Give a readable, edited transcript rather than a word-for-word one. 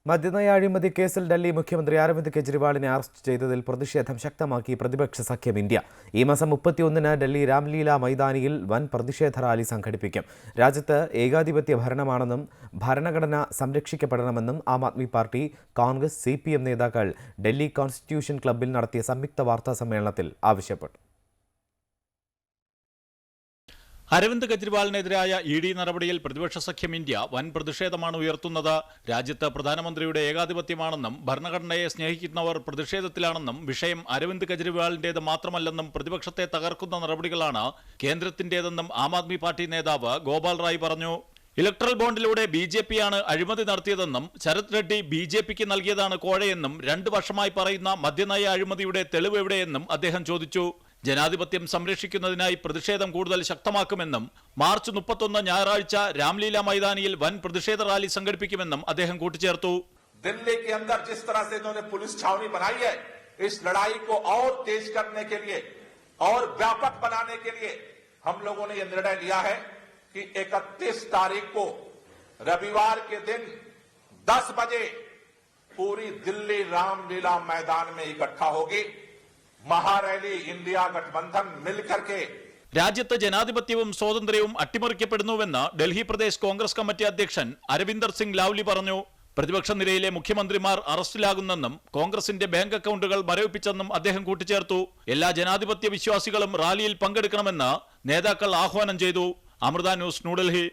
മദ്യനയ അഴിമതി കേസിൽ ഡൽഹി മുഖ്യമന്ത്രി അരവിന്ദ് കെജ്രിവാളിനെ അറസ്റ്റ് ചെയ്തതിൽ പ്രതിഷേധം ശക്തമാക്കി പ്രതിപക്ഷ സഖ്യം ഇന്ത്യ. ഈ മാസം 31-ന് ഡൽഹി രാംലീല മൈതാനിയിൽ വൻ പ്രതിഷേധ റാലി സംഘടിപ്പിക്കും. രാജ്യത്ത് ഏകാധിപത്യ ഭരണമാണെന്നും ഭരണഘടന സംരക്ഷിക്കപ്പെടണമെന്നും ആം ആദ്മി പാർട്ടി, കോൺഗ്രസ്, CPM നേതാക്കൾ ഡൽഹി കോൺസ്റ്റിറ്റ്യൂഷൻ ക്ലബ്ബിൽ നടത്തിയ സംയുക്ത വാർത്താ സമ്മേളനത്തിൽ ആവശ്യപ്പെട്ടു. അരവിന്ദ് കെജ്രിവാളിനെതിരായ ED നടപടിയിൽ പ്രതിപക്ഷ സഖ്യം ഇന്ത്യ വൻ പ്രതിഷേധമാണ് ഉയർത്തുന്നത്. രാജ്യത്ത് പ്രധാനമന്ത്രിയുടെ ഏകാധിപത്യമാണെന്നും ഭരണഘടനയെ സ്നേഹിക്കുന്നവർ പ്രതിഷേധത്തിലാണെന്നും വിഷയം അരവിന്ദ് കെജ്രിവാളിന്റേത് മാത്രമല്ലെന്നും പ്രതിപക്ഷത്തെ തകർക്കുന്ന നടപടികളാണ് കേന്ദ്രത്തിന്റേതെന്നും ആം ആദ്മി പാർട്ടി നേതാവ് ഗോപാൽ റായ് പറഞ്ഞു. ഇലക്ട്രൽ ബോണ്ടിലൂടെ BJP-യാണ് അഴിമതി നടത്തിയതെന്നും ശരത് റെഡ്ഡി BJP-ക്ക് നൽകിയതാണ് കോഴയെന്നും 2 വർഷമായി പറയുന്ന മദ്യനയ അഴിമതിയുടെ തെളിവ് എവിടെയെന്നും അദ്ദേഹം ചോദിച്ചു. ജനാധിപത്യം സംരക്ഷിക്കുന്നതിനായി പ്രതിഷേധം കൂടുതൽ ശക്തമാക്കുമെന്നും മാർച്ച് 31 ഞായറാഴ്ച രാംലീല മൈതാനിയിൽ വൻ പ്രതിഷേധ റാലി സംഘടിപ്പിക്കുമെന്നും അദ്ദേഹം കൂട്ടിച്ചേർത്തു. दिल्ली के अंदर जिस तरह से इन्होंने पुलिस छावनी बनाई है, इस लड़ाई को और तेज करने के लिए और व्यापक बनाने के लिए हम लोगों ने यह निर्णय लिया है कि 31 तारीख को रविवार के दिन 10 बजे पूरी दिल्ली रामलीला मैदान में इकट्ठा होगी. महारैली इंडिया गठबंधन मिलकर के രാജ്യത്ത് ജനാധിപത്യവും സ്വാതന്ത്ര്യവും അട്ടിമറിക്കപ്പെടുന്നുവെന്ന് ഡൽഹി പ്രദേശ് കോൺഗ്രസ് കമ്മിറ്റി അധ്യക്ഷൻ അരവിന്ദർ സിംഗ് ലാവ്ലി പറഞ്ഞു. പ്രതിപക്ഷ നിരയിലെ മുഖ്യമന്ത്രിമാർ അറസ്റ്റിലാകുന്നെന്നും കോൺഗ്രസിന്റെ ബാങ്ക് അക്കൗണ്ടുകൾ മരവിപ്പിച്ചെന്നും അദ്ദേഹം കൂട്ടിച്ചേർത്തു. എല്ലാ ജനാധിപത്യ വിശ്വാസികളും റാലിയിൽ പങ്കെടുക്കണമെന്ന് നേതാക്കൾ ആഹ്വാനം ചെയ്തു. അമൃത ന്യൂസ്, ന്യൂഡൽഹി.